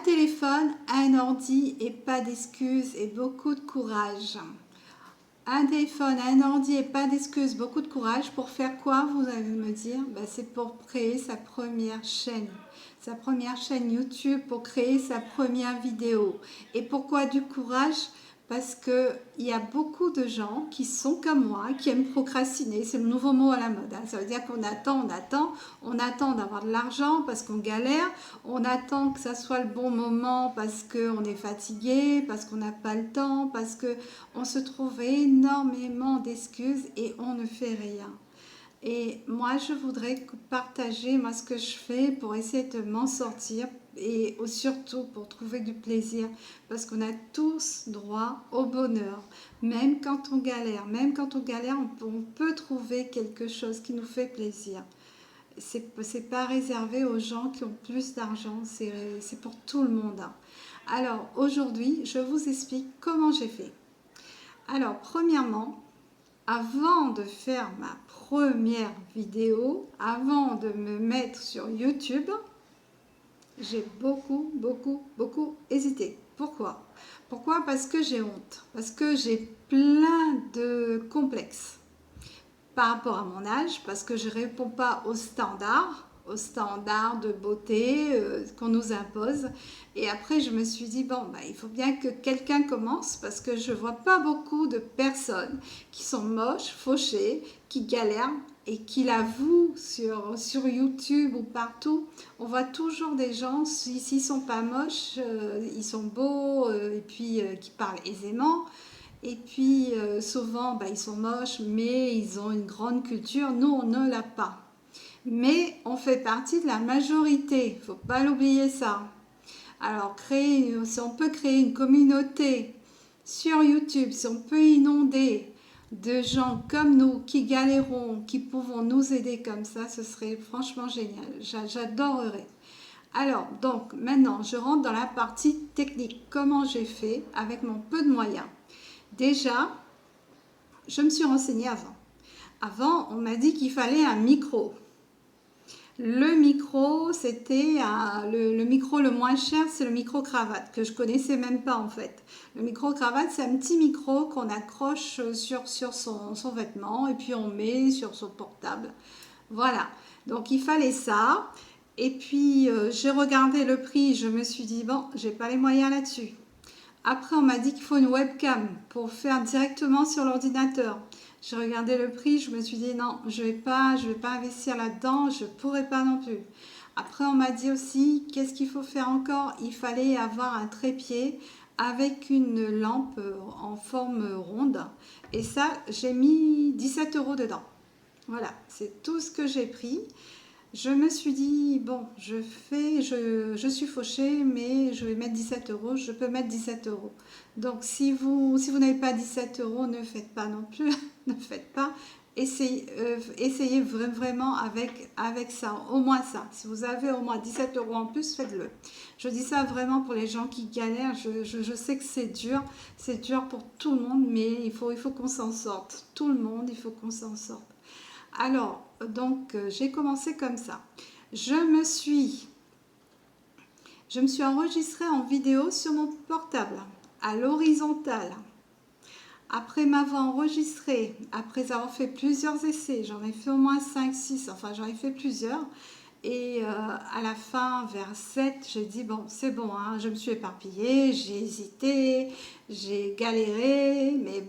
téléphone, un ordi et pas d'excuses et beaucoup de courage. Un téléphone, un ordi et pas d'excuses, beaucoup de courage. Pour faire quoi, vous allez me dire? C'est pour créer sa première chaîne. Sa première chaîne YouTube, pour créer sa première vidéo. Et pourquoi du courage? Parce qu'il y a beaucoup de gens qui sont comme moi, qui aiment procrastiner. C'est le nouveau mot à la mode. Ça veut dire qu'on on attend d'avoir de l'argent parce qu'on galère, on attend que ça soit le bon moment parce qu'on est fatigué, parce qu'on n'a pas le temps, parce qu'on se trouve énormément d'excuses et on ne fait rien. Et moi, je voudrais partager ce que je fais pour essayer de m'en sortir et surtout pour trouver du plaisir parce qu'on a tous droit au bonheur. Même quand on galère, on peut trouver quelque chose qui nous fait plaisir. C'est pas réservé aux gens qui ont plus d'argent, c'est pour tout le monde. Alors aujourd'hui, je vous explique comment j'ai fait. Alors premièrement, avant de faire ma première vidéo, avant de me mettre sur YouTube, j'ai beaucoup hésité. Pourquoi? Parce que j'ai honte, parce que j'ai plein de complexes par rapport à mon âge, parce que je ne réponds pas aux standards de beauté qu'on nous impose. Et après, je me suis dit, il faut bien que quelqu'un commence, parce que je ne vois pas beaucoup de personnes qui sont moches, fauchées, qui galèrent et qui l'avouent sur YouTube ou partout. On voit toujours des gens, s'ils ne sont pas moches, ils sont beaux et puis qui parlent aisément. Et puis souvent, ils sont moches, mais ils ont une grande culture. Nous, on ne l'a pas. Mais on fait partie de la majorité. Il ne faut pas l'oublier ça. Alors, si on peut créer une communauté sur YouTube, si on peut inonder de gens comme nous qui galérons, qui pouvons nous aider comme ça, ce serait franchement génial. J'adorerais. Alors, donc, maintenant, je rentre dans la partie technique. Comment j'ai fait avec mon peu de moyens? Déjà, je me suis renseignée avant. Avant, on m'a dit qu'il fallait un micro. Le micro, c'était le micro le moins cher, c'est le micro-cravate, que je connaissais même pas en fait. Le micro-cravate, c'est un petit micro qu'on accroche sur son vêtement et puis on met sur son portable. Voilà, donc il fallait ça. Et puis, j'ai regardé le prix, je me suis dit, j'ai pas les moyens là-dessus. Après, on m'a dit qu'il faut une webcam pour faire directement sur l'ordinateur. J'ai regardé le prix, je me suis dit non, je vais pas investir là-dedans, je pourrais pas non plus. Après, on m'a dit aussi, qu'est-ce qu'il faut faire encore? Il fallait avoir un trépied avec une lampe en forme ronde. Et ça, j'ai mis 17 € dedans. Voilà, c'est tout ce que j'ai pris. Je me suis dit, je suis fauchée, mais je vais mettre 17 €, je peux mettre 17 €. Donc, si vous n'avez pas 17 €, ne faites pas non plus, ne faites pas. Essayez vraiment avec ça, au moins ça. Si vous avez au moins 17 € en plus, faites-le. Je dis ça vraiment pour les gens qui galèrent. Je sais que c'est dur pour tout le monde, mais il faut qu'on s'en sorte. Tout le monde, il faut qu'on s'en sorte. Alors, donc, j'ai commencé comme ça. Je me suis enregistrée en vidéo sur mon portable, à l'horizontale. Après m'avoir enregistrée, après avoir fait plusieurs essais, j'en ai fait au moins 5, 6, enfin j'en ai fait plusieurs. Et à la fin, vers 7, j'ai dit, c'est bon, hein, je me suis éparpillée, j'ai hésité, j'ai galéré, mais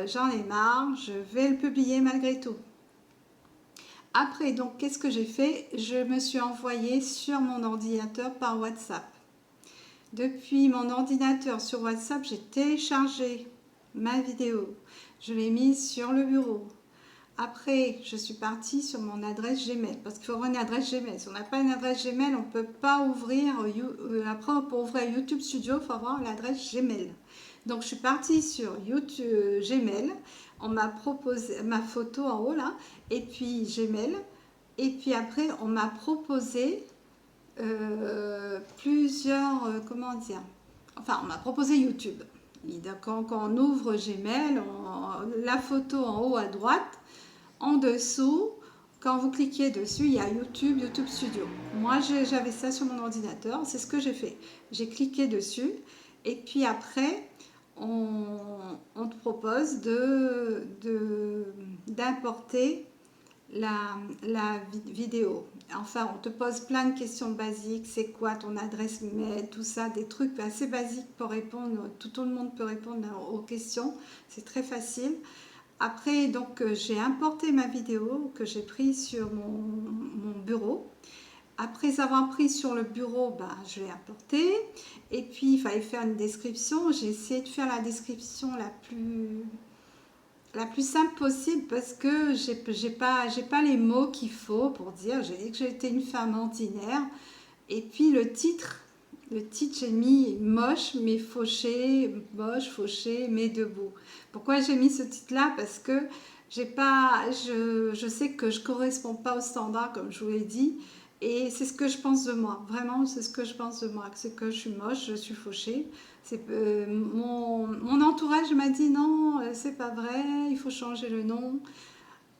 j'en ai marre, je vais le publier malgré tout. Après, donc, qu'est-ce que j'ai fait? Je me suis envoyée sur mon ordinateur par WhatsApp. Depuis mon ordinateur sur WhatsApp, j'ai téléchargé ma vidéo. Je l'ai mise sur le bureau. Après, je suis partie sur mon adresse Gmail, parce qu'il faut avoir une adresse Gmail. Si on n'a pas une adresse Gmail, on ne peut pas ouvrir, après pour ouvrir YouTube Studio, il faut avoir l'adresse Gmail. Donc, je suis partie sur YouTube Gmail, on m'a proposé ma photo en haut là, et puis Gmail, et puis après, on m'a proposé plusieurs, comment dire, enfin, on m'a proposé YouTube. Et donc, quand on ouvre Gmail, la photo en haut à droite, en dessous, quand vous cliquez dessus, il y a YouTube, YouTube Studio. Moi, j'avais ça sur mon ordinateur, c'est ce que j'ai fait. J'ai cliqué dessus et puis après, on te propose d'importer la vidéo. Enfin, on te pose plein de questions basiques. C'est quoi ton adresse mail, tout ça, des trucs assez basiques pour répondre. Tout le monde peut répondre aux questions. C'est très facile. Après, donc, j'ai importé ma vidéo que j'ai prise sur mon bureau. Après avoir pris sur le bureau, bah, je l'ai importé. Et puis, il fallait faire une description. J'ai essayé de faire la description la plus simple possible parce que j'ai pas les mots qu'il faut pour dire. J'ai dit que j'étais une femme ordinaire. Et puis, le titre, j'ai mis moche, fauché, mais debout. Pourquoi j'ai mis ce titre-là? Parce que je sais que je ne corresponds pas au standard, comme je vous l'ai dit, et c'est ce que je pense de moi. Vraiment, c'est ce que je pense de moi. C'est que je suis moche, je suis fauchée. Mon entourage m'a dit non, c'est pas vrai, il faut changer le nom.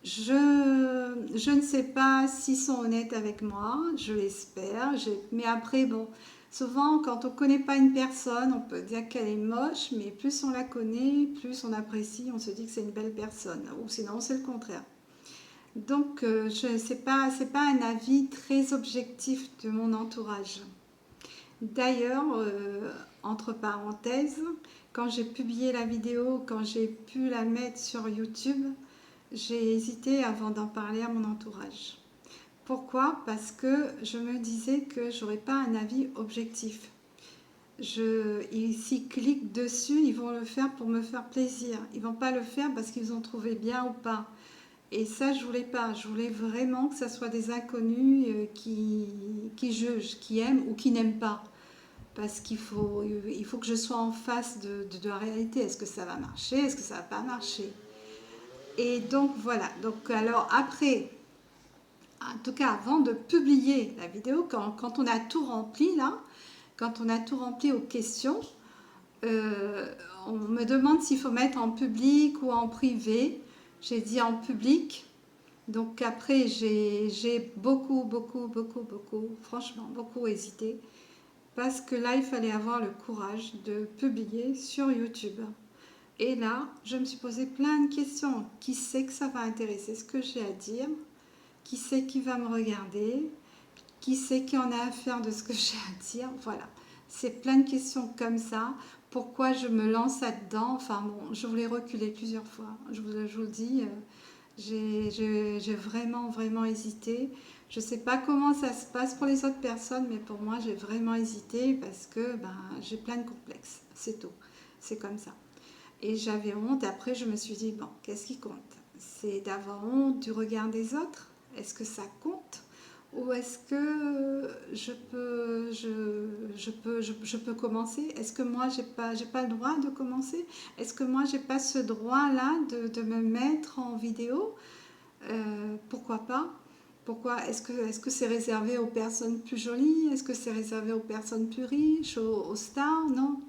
Je ne sais pas s'ils sont honnêtes avec moi, je l'espère. Mais après, bon, souvent quand on ne connaît pas une personne, on peut dire qu'elle est moche, mais plus on la connaît, plus on apprécie, on se dit que c'est une belle personne. Ou sinon, c'est le contraire. Donc, c'est pas un avis très objectif de mon entourage. D'ailleurs, entre parenthèses, quand j'ai publié la vidéo, quand j'ai pu la mettre sur YouTube, j'ai hésité avant d'en parler à mon entourage. Pourquoi? Parce que je me disais que j'aurais pas un avis objectif. S'ils cliquent dessus, ils vont le faire pour me faire plaisir. Ils vont pas le faire parce qu'ils ont trouvé bien ou pas. Et ça, je voulais pas. Je voulais vraiment que ça soit des inconnus qui jugent, qui aiment ou qui n'aiment pas. Parce il faut que je sois en face de la réalité. Est-ce que ça va marcher? Est-ce que ça va pas marcher? Et donc voilà. Donc alors après, en tout cas avant de publier la vidéo, quand on a tout rempli là, quand on a tout rempli aux questions, euh, on me demande s'il faut mettre en public ou en privé. J'ai dit en public. Donc après, j'ai beaucoup, franchement, beaucoup hésité. Parce que là, il fallait avoir le courage de publier sur YouTube. Et là, je me suis posé plein de questions. Qui sait que ça va intéresser ce que j'ai à dire? Qui sait qui va me regarder? Qui sait qui en a à faire de ce que j'ai à dire? Voilà. C'est plein de questions comme ça. Pourquoi je me lance là-dedans? Enfin bon, je voulais reculer plusieurs fois. Je vous le dis, j'ai vraiment hésité. Je ne sais pas comment ça se passe pour les autres personnes, mais pour moi, j'ai vraiment hésité parce que ben, j'ai plein de complexes. C'est tout. C'est comme ça. Et j'avais honte. Après, je me suis dit, bon, qu'est-ce qui compte? C'est d'avoir honte du regard des autres? Est-ce que ça compte? Ou est-ce que je peux commencer? Est-ce que moi, j'ai pas le droit de commencer? Est-ce que moi, j'ai pas ce droit-là de me mettre en vidéo? Pourquoi pas? Pourquoi est-ce que c'est réservé aux personnes plus jolies? Est-ce que c'est réservé aux personnes plus riches, aux stars? Non.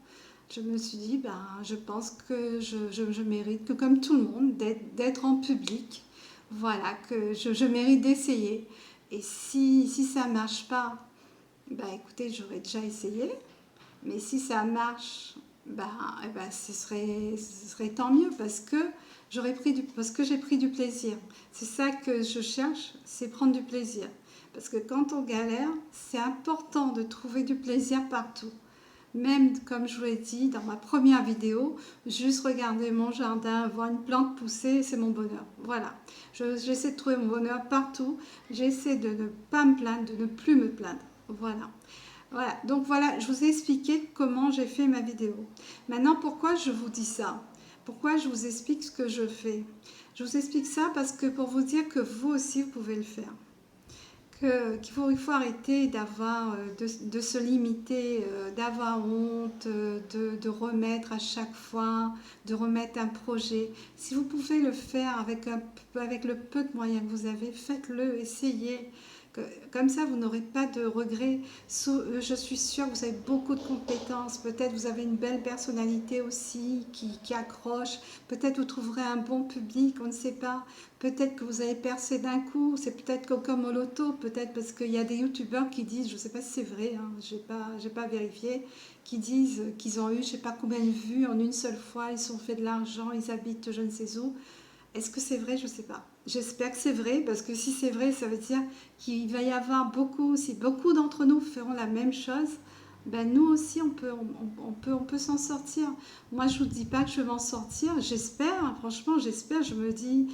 Je me suis dit, ben, je pense que je mérite, que comme tout le monde, d'être en public. Voilà, que je mérite d'essayer. Et si ça ne marche pas, ben écoutez, j'aurais déjà essayé. Mais si ça marche, eh ben, ce serait tant mieux parce que j'ai pris du plaisir. C'est ça que je cherche, c'est prendre du plaisir. Parce que quand on galère, c'est important de trouver du plaisir partout. Même comme je vous l'ai dit dans ma première vidéo, juste regarder mon jardin, voir une plante pousser, c'est mon bonheur. Voilà, j'essaie de trouver mon bonheur partout. J'essaie de ne pas me plaindre, de ne plus me plaindre. Voilà. Voilà, donc voilà, je vous ai expliqué comment j'ai fait ma vidéo. Maintenant, pourquoi je vous dis ça? Pourquoi je vous explique ce que je fais? Je vous explique ça parce que pour vous dire que vous aussi, vous pouvez le faire. Il faut arrêter de se limiter, d'avoir honte, de remettre à chaque fois, de remettre un projet. Si vous pouvez le faire avec le peu de moyens que vous avez, faites-le, essayez. Comme ça, vous n'aurez pas de regrets. Je suis sûre que vous avez beaucoup de compétences. Peut-être vous avez une belle personnalité aussi qui accroche. Peut-être vous trouverez un bon public, on ne sait pas. Peut-être que vous avez percé d'un coup. C'est peut-être comme au loto. Peut-être parce qu'il y a des youtubeurs qui disent, je ne sais pas si c'est vrai, hein, j'ai pas vérifié, qui disent qu'ils ont eu je ne sais pas combien de vues en une seule fois. Ils ont fait de l'argent, ils habitent je ne sais où. Est-ce que c'est vrai? Je ne sais pas. J'espère que c'est vrai, parce que si c'est vrai, ça veut dire qu'il va y avoir beaucoup, si beaucoup d'entre nous feront la même chose, ben nous aussi on peut s'en sortir. Moi je vous dis pas que je vais m'en sortir, j'espère, hein, franchement j'espère, je me dis,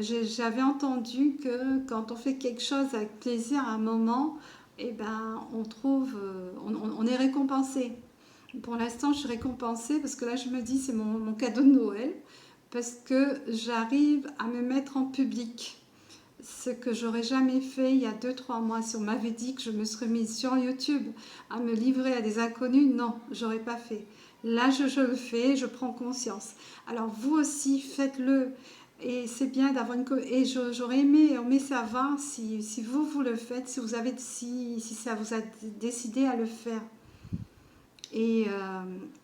j'avais entendu que quand on fait quelque chose avec plaisir à un moment, eh ben on trouve, on est récompensé. Pour l'instant, je suis récompensée parce que là, je me dis, c'est mon cadeau de Noël parce que j'arrive à me mettre en public. Ce que j'aurais jamais fait il y a 2 3 mois. Si on m'avait dit que je me serais mise sur YouTube à me livrer à des inconnus, non, j'aurais pas fait. Là, je le fais, je prends conscience. Alors, vous aussi, faites-le. Et c'est bien d'avoir une... Et j'aurais aimé savoir si vous le faites, si ça vous a décidé à le faire et,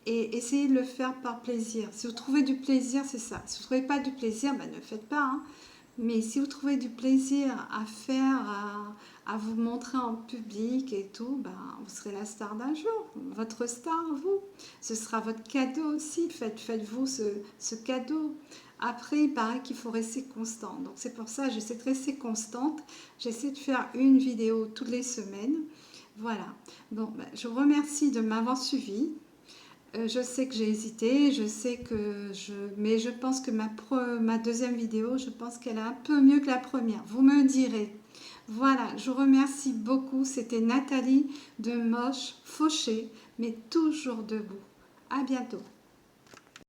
essayez de le faire par plaisir. Si vous trouvez du plaisir, c'est ça. Si vous ne trouvez pas du plaisir, ben ne le faites pas, hein. Mais si vous trouvez du plaisir à faire, à vous montrer en public et tout, ben, vous serez la star d'un jour. Votre star, vous. Ce sera votre cadeau aussi. Faites-vous ce cadeau. Après, il paraît qu'il faut rester constant. Donc c'est pour ça que j'essaie de rester constante. J'essaie de faire une vidéo toutes les semaines. Voilà. Bon, ben, je vous remercie de m'avoir suivi. Je sais que j'ai hésité, mais je pense que ma deuxième vidéo, je pense qu'elle est un peu mieux que la première. Vous me direz. Voilà, je vous remercie beaucoup. C'était Nathalie de Moche Fauché, mais toujours debout. À bientôt.